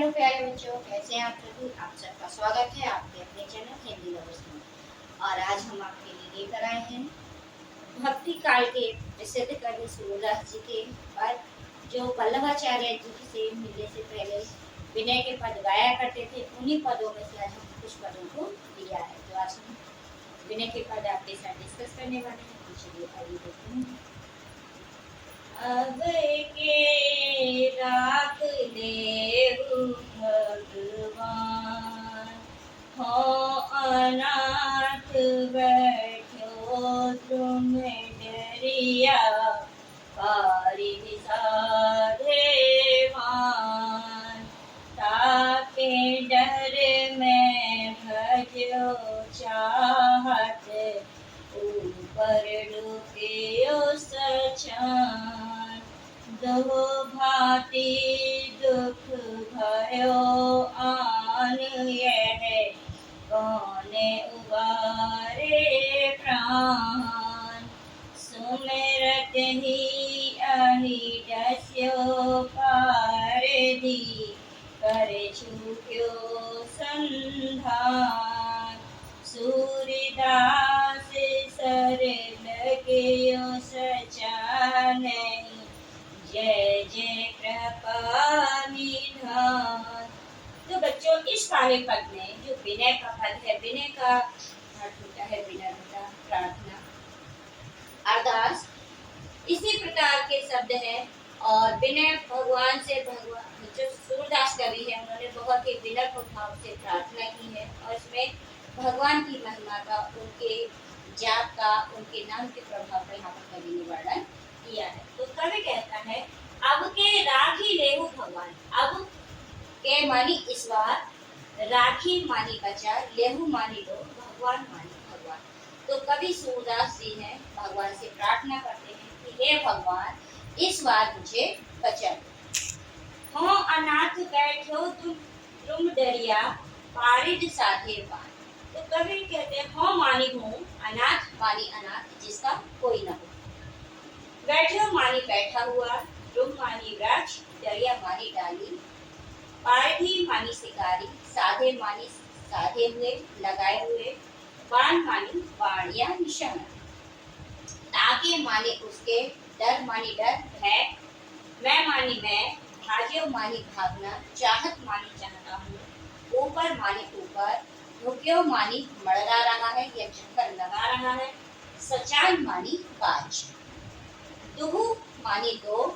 Hello प्यारे बच्चों, कैसे हैं आप सभी। आप सबका स्वागत है आपके अपने चैनल हिंदी लवर्स में। और आज हम आपके लिए लेकर आए हैं भक्ति काल के प्रसिद्ध कवि सूरदास जी के पद, जो वल्लभाचार्य जी से मिलने से पहले विनय के पद गाया करते थे। उन्हीं पदों में से आज हम कुछ पदों को लिया है। तो आज हम विनय के पद आपके साथ डिस्कस करने वाले हैं। तो चलिए आइए देखते हैं। अब के राख ले भगवान, हो अनाथ बैठो तुम डरिया, पारिन साधे मान, ताके डर में भजो चाहत, ऊपर डूबियो सचान, दो भांति दुख भयो आन, यह कौन उबारे प्राण, सुमिरत ही अहि दस्यो पार दी, कर छूट्यो संधान, सूरदास सर लगियो सचान, जय जय कृपा निधान। तो बच्चों, इस वाले पद में जो विनय का पद है, विनय का अर्थ होता है विनम्रता, प्रार्थना, अरदास, इसी प्रकार के शब्द हैं। और विनय भगवान से, भगवान जो सूरदास कवि है, उन्होंने बहुत ही विनम्र भाव से प्रार्थना की है। और इसमें भगवान की महिमा का, उनके जाप का, उनके नाम के प्रभाव का यहाँ पर कवि ने वर्णन किया है। तो कवि कहता है, अब के राखी लेहु भगवान। अब के मानी ईश्वर, राखी मानी बचा, लेहु मानी लो, भगवान मानी भगवान। तो कवि सूरदास जी ने भगवान से प्रार्थना करते हैं कि हे भगवान, इस बार मुझे बचा लो। हो अनाथ बैठो तुम डरिया, पारिद साधे पान। तो कवि कहते हैं, हो मानी हूँ, अनाथ मानी अनाथ जिसका कोई न हो, बैठो मानी बैठा हुआ, तुम मानी वृक्ष, डरिया मानी डाली, पारिधि मानी शिकारी, साधे मानी साधे हुए, लगाए हुए, बाण मानी बाण या निशाना, ताके माने उसके, डर मानी डर भय, मैं मानी मैं, भाग्यो मानी भागना, चाहत मानी चाहता हूँ, ऊपर मानी ऊपर, रुक्यो मानी मड़रा रहा है या चक्कर लगा रहा है, सचान मानी बाज, दुहु मानी दो,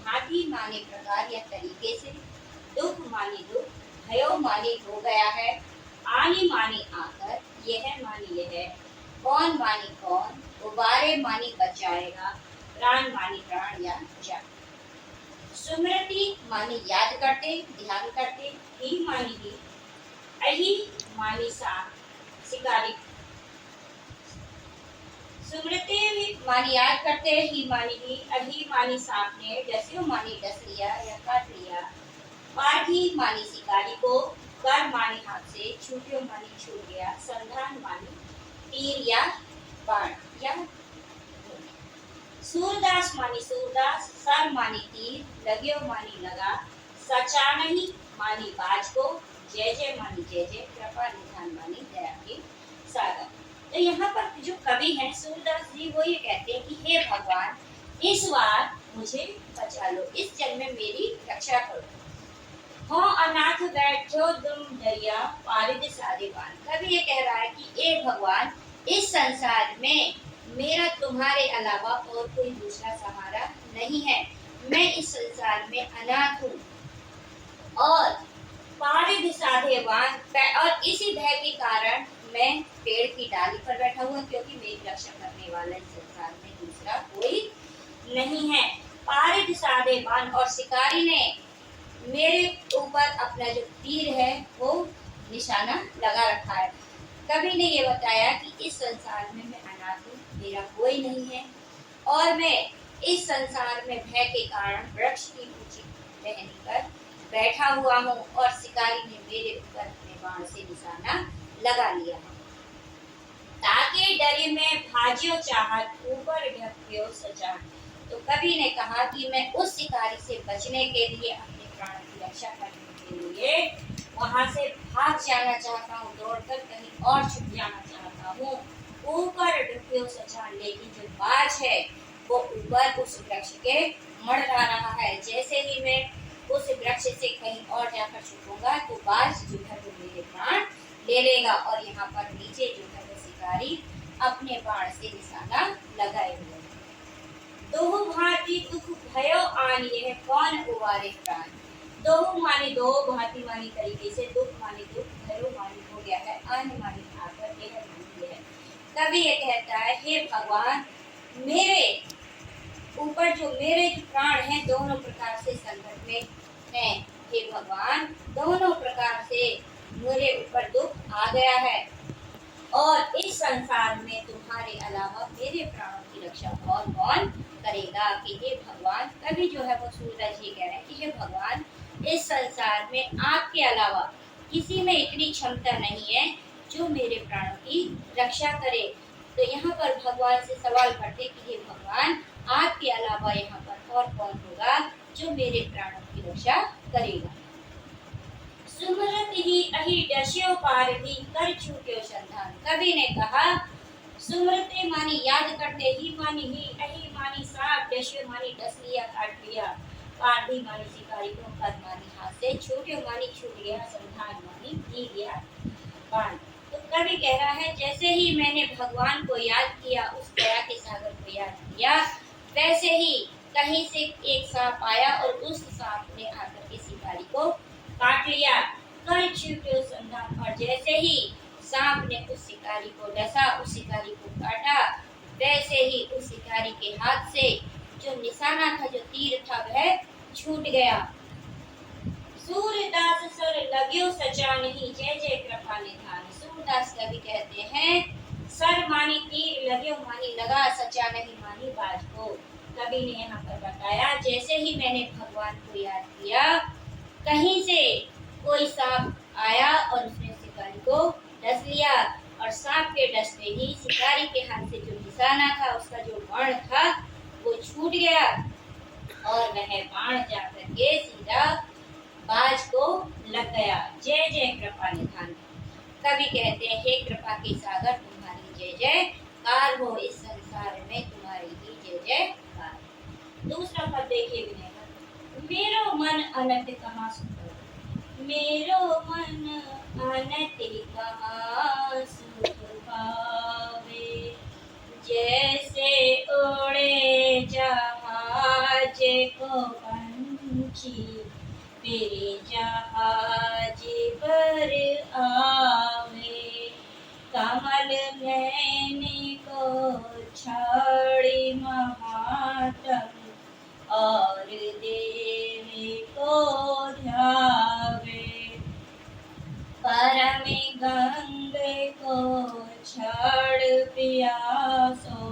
भांति माने प्रकार या तरीके से, दुख मानी दुख, भयो मानी हो गया है, आनी मानी आकर, यह मानी यह, कौन मानी कौन, उबारे मानी बचाएगा, प्राण मानी प्राण या जान, स्मृति मानी याद करते, ध्यान करते, ही मानी ही, अहि मानी साथ शिकारी, स्मृति मानी याद करते, ही मानी ही, अहि मानी सांप ने, डस्यो मानी डस लिया या काट लिया, पारधी मानी शिकारी को, कर मानी हाथ से, छूट्यो मानी छूट गया, संधान मानी तीर या बाण या, सूरदास मानी सूरदास, सर मानी तीर, लग्यो मानी लगा, सचानहि मानी बाज को, जय जय मानी जय जय, कृपा निधान मानी दया के सागर। तो यहाँ पर जो कवि हैं सूरदास जी, वो ये कहते हैं कि हे भगवान, इस बार मुझे बचा लो, इस जन्म में मेरी रक्षा करो। हो अनाथ बैठो तुम डरिया, पारिद साधे बान। कवि ये कह रहा है कि ए भगवान, इस संसार में मेरा तुम्हारे अलावा और कोई दूसरा सहारा नहीं है। मैं इस संसार में अनाथ हूँ और पारिद साधे बान, और इसी भय के कारण मैं पेड़ की डाली पर बैठा हुआ, क्योंकि मेरी रक्षा करने वाला इस संसार में दूसरा कोई नहीं है। पारिद साधे बान, और शिकारी ने मेरे ऊपर अपना जो तीर है वो निशाना लगा रखा है। कवि ने ये बताया कि इस संसार में मैं अनाथ हूँ, मेरा कोई नहीं है, और मैं इस संसार में भय के कारण वृक्ष की ऊंची टहनी पर बैठा हुआ हूँ, और शिकारी ने मेरे ऊपर अपने बाण से निशाना लगा लिया है। ताके डरे में भाजियो चाहत, ऊपर सचा। तो कवि ने कहा कि मैं उस शिकारी से बचने के लिए अपने प्राण की रक्षा करने के लिए वहां से भाग जाना चाहता हूँ, दौड़कर कहीं और छुप जाना चाहता हूँ। ऊपर डुकियो सचान, लेकिन जो बाज है वो ऊपर उस वृक्ष के मड़रा रहा है। जैसे ही मैं उस वृक्ष से कहीं और जाकर छुपूंगा तो बाज जो है वो मेरे प्राण ले लेगा। और यहाँ पर नीचे जो है वो शिकारी अपने बाण से निशाना लगाए हुए। दोहु भांति दुख भयो आनी है, कौन उबारे प्राण। दोहु माने दो, भांति मानी तरीके से, दुख माने दुख, भयो माने हो गया है, आने माने आकर, यह है। तभी ये कहता है, हे भगवान, मेरे ऊपर जो मेरे जो प्राण हैं दोनों प्रकार से संकट में हैं। हे भगवान, दोनों प्रकार से मेरे ऊपर दुख आ गया है और इस संसार में तुम्हारे अलावा मेरे प्राणों की रक्षा और कौन करेगा। कि हे भगवान, तभी जो है वो सूरज ये कह रहे हैं कि हे भगवान, इस संसार में आपके अलावा किसी में इतनी क्षमता नहीं है जो मेरे प्राणों की रक्षा करे। तो यहाँ पर भगवान से सवाल करते कि हे भगवान, आपके अलावा यहाँ पर और कौन होगा जो मेरे प्राणों की रक्षा करेगा। सुमरत ही अहि डस्यो पारधी, कर छूट्यो संधान। कवि ने कहा, सुमरते मानी याद करते, ही मानी ही, अहि मानी सांप, डस्यो मानी डस लिया, काट लिया, पारधी मानी शिकारी को, कर मानी हाथ से, छूट्यो मानी छूट गया, संधान मानी ही गया बाण। तो कवि कह रहा है, जैसे ही मैंने भगवान को याद किया, उस दया के सागर को याद किया, वैसे ही कहीं से एक सांप आया और उस सांप ने आकर के शिकारी को काट लिया। कर छूट्यो संधान, और जैसे ही सांप ने उस शिकारी को डसा, उस शिकारी को काटा, वैसे ही उस शिकारी के हाथ से जो निशाना था, जो तीर था, वह छूट गया। सूरदास सर लग्यो सचा नहीं, जय जय कृपा निधान। सूरदास कवि कहते हैं, सर मानी तीर, लग्यो मानी लगा, सचा नहीं मानी बाज को। कवि ने यहाँ पर बताया, जैसे ही मैंने भगवान को याद किया, कहीं से कोई सांप आया और उसने शिकारी को डस लिया, और सांप के डसते ही शिकारी के हाथ से जो निशाना था, उसका जो बाण था, वो छूट गया और वह बाण जाकर के सीधा बाज को लग गया। जय जय कृपा निधान। कवि कहते हैं, हे कृपा के सागर, तुम्हारी जय जयकार हो, इस संसार में तुम्हारी ही जय जयकार। दूसरा पद देखिए विनय का, मेरो मन अनंत कहाँ सुख, मेरो मन अनंत कहाँ सुख पावे, जैसे उड़े जहाज को पंछी, मेरे जहाज पर आवे, कमल नैन को छाड़ी महातम, और देवी को ध्यावे, परम गंगे को छाड़ पियासो,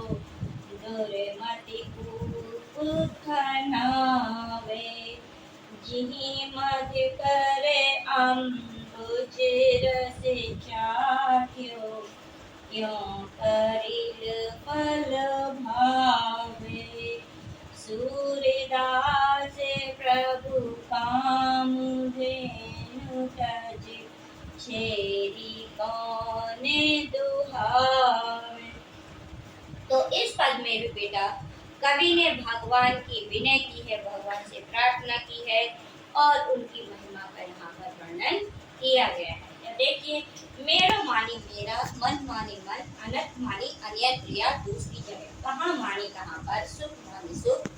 दुर्मति कूप खनावे, जिहि मध करे अम्बुज रस चाख्यो, क्यों करिल फल भावे, सूरदास प्रभु काम धेनु तज, छेरी कौने दुहावे। तो इस पद में भी बेटा कवि ने भगवान की विनय की है, भगवान से प्रार्थना की है और उनकी महिमा का यहाँ पर वर्णन किया गया है। देखिए, मेरो मानी मेरा, मन मानी मन, अनंत मानी अन्यत्र या दूसरी जगह। कहाँ मानी कहाँ पर, सुख मानी सुख,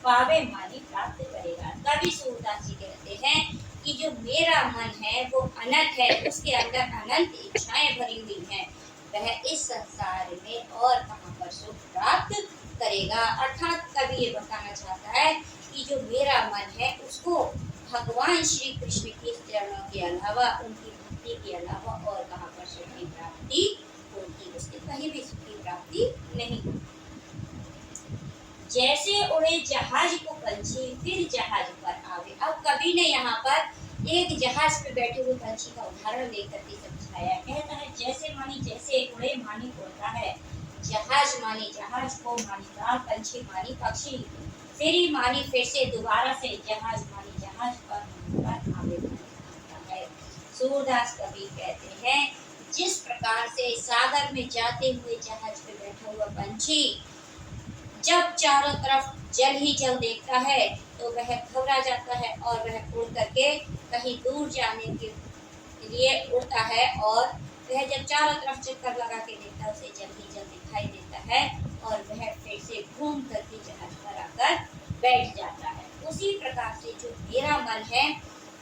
पावे मानी प्राप्त करेगा। कवि सूरदास जी कहते हैं कि जो मेरा मन है वो अनंत है, उसके अंदर अनंत इच्छाएं भरी हुई हैं, वह इस संसार में और कहाँ पर सुख प्राप्त करेगा। अर्थात कवि ये बताना चाहता है कि जो मेरा मन है उसको भगवान श्री कृष्ण के चरणों के अलावा, उनकी भक्ति के अलावा और कहाँ पर सुख की प्राप्ति होगी, उसकी कहीं भी सुख की प्राप्ति नहीं। जैसे उड़े जहाज को पंछी, फिर जहाज पर आवे। अब कवि ने यहाँ पर एक जहाज पे बैठे हुए पंछी का उदाहरण लेकर के समझाया। कहता है, जैसे मानी जैसे उड़े मानी उड़ता है, जहाज मानी जहाज को मानी पंछी मानी पक्षी, फिर मानी फिर से दोबारा से जहाज मानी जहाज जहाज पर आवेदन आता है। सूरदास कवि कहते हैं, जिस प्रकार से सागर में जाते हुए जहाज पे बैठा हुआ पंछी जब चारों तरफ जल ही जल देखता है तो वह घबरा जाता है और वह उड़ करके कहीं दूर जाने के लिए उड़ता है, और वह जब चारों तरफ चक्कर लगा के देखता है उसे जल ही जल दिखाई देता है और वह फिर से घूम करके जहाज पर आकर बैठ जाता है। उसी प्रकार से जो मेरा मन है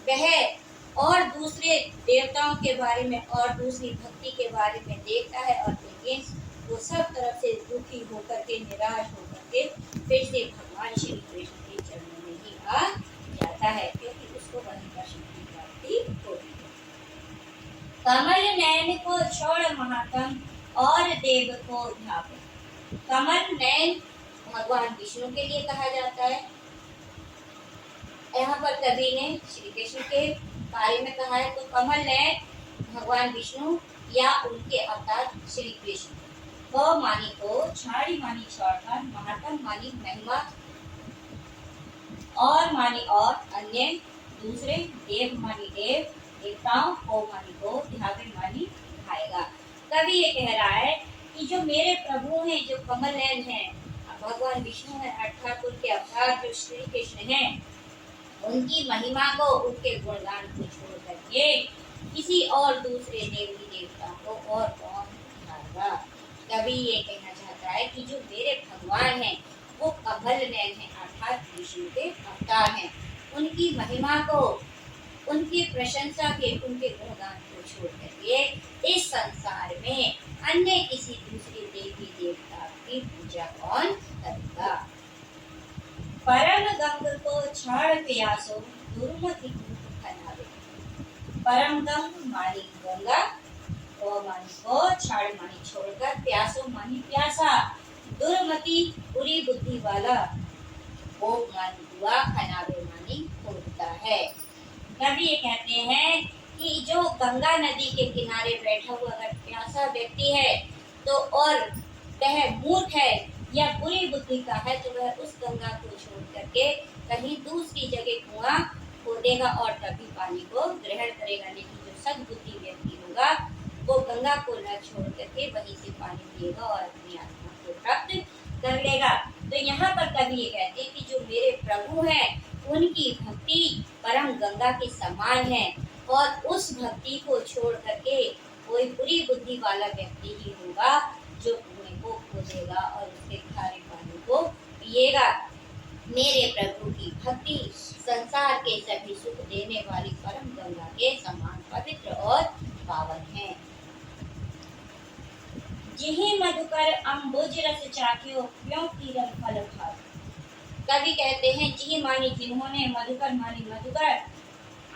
वह और दूसरे देवताओं के बारे में और दूसरी भक्ति के बारे में देखता है, और लेकिन वो सब तरफ से दुखी होकर के निराश होकर के फिर से भगवान श्री कृष्ण के चरणों में ही आ जाता है, क्योंकि उसको वहीं पर शक्ति प्राप्ति होती है। कमल नयन को छोड़ महात्म और देव को ध्यान। कमल नयन भगवान विष्णु के लिए कहा जाता है। यहाँ पर कवि ने श्री कृष्ण के बारे में कहा है, तो कमल नयन भगवान विष्णु या उनके अवतार श्री कृष्ण। क मानी को, छाड़ी मानी छोड़कर, महात्म मानी महिमा, और मानी और अन्य दूसरे, देव मानी देव देवताओं, को मानी को, ध्यावे मानी भाएगा। कवि ये कह रहा है कि जो मेरे प्रभु हैं, जो कमल नयन हैं, भगवान विष्णु है, अर्थात उनके अवतार जो श्री कृष्ण हैं, उनकी महिमा को, उनके गुणगान को छोड़ करके किसी और दूसरे देवी देवता को और कौन भाएगा। कवि ये कहना चाहता है कि जो मेरे भगवान हैं वो कमल नयन हैं, अर्थात विष्णु के अवतार हैं। उनकी महिमा को, उनकी प्रशंसा के, उनके गुणगान को छोड़ करके इस संसार में अन्य किसी दूसरे देवी देवता की पूजा कौन करेगा। परम गंग को छाड़ प्यासो दुर्मति फनावे। परम गंग मानी गंगा, को मानी को, छाड़ मानी छोड़कर, प्यासो मानी प्यासा, दुर्मति बुरी बुद्धि वाला, वो मानी दुआ, खनावे मानी खोदता है। कवि ये कहते हैं कि जो गंगा नदी के किनारे बैठा हुआ अगर प्यासा व्यक्ति है तो और वह मूर्ख है या बुरी बुद्धि का है तो वह उस गंगा को छोड़ करके कहीं दूसरी जगह कुआं खोदेगा और तभी पानी को ग्रहण करेगा। लेकिन जो सद्बुद्धि व्यक्ति होगा वो गंगा को न छोड़ करके वहीं से पानी पिएगा और अपनी आत्मा को प्राप्त कर लेगा। तो यहाँ पर कवि ये कहते हैं कि जो मेरे प्रभु हैं उनकी भक्ति परम गंगा के समान है, और उस भक्ति को छोड़ करके कोई बुरी बुद्धि वाला व्यक्ति ही होगा जो कुएं को खोदेगा और उसके खारे पानी को पिएगा। मेरे प्रभु की भक्ति संसार के सभी सुख देने वाली परम गंगा के समान पवित्र और पावन है। जिहि मधुकर अम्बुज रस चाख्यो क्यों तीरथ फल खाओ। कवि कहते हैं जिहि मानी जिन्होंने, मधुकर मानी मधुकर,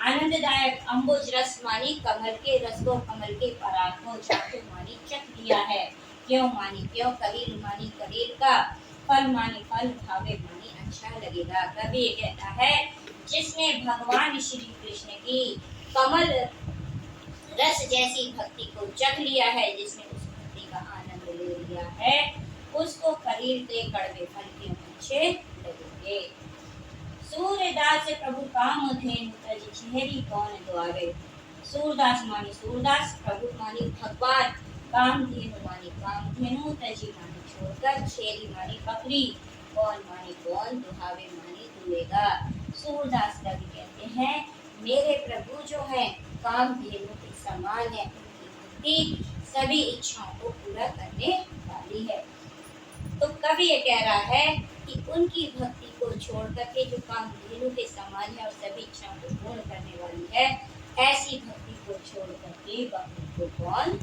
आनंददायक, अम्बुज रस मानी कमल के रस को, कमल के पराग को, चाख्यो मानी चख दिया है, क्यों मानी क्यों, कलील मानी कलील का, फल मानी फल, भावे मानी अच्छा लगेगा। कवि कहता है जिसने भगवान श्री कृष्ण की कमल रस जैसी भक्ति को चख लिया है, जिसने उस भक्ति का आनंद ले लिया है, उसको कलील के कड़वे फल के अच्छे लगेंगे। सूरदास प्रभु काम धेनु तज चेहरी कौन द्वारे। सूरदास मानी सूरदास, प्रभु मानी भगवान, काम धेनु मानी काम धेनु, तजी मानी छोड़कर, छेरी मानी बकरी, कौन मानी कौन, दुहावे मानी दुएगा। सूरदास कवि कहते हैं मेरे प्रभु जो है काम धेनु के समान है, उनकी भक्ति सभी इच्छाओं को पूरा करने वाली है। तो कवि ये कह रहा है कि उनकी भक्ति को छोड़ करके जो काम धेनु के समान है और सभी इच्छाओं को पूर्ण करने वाली है, ऐसी भक्ति को छोड़ करके बकरी को कौन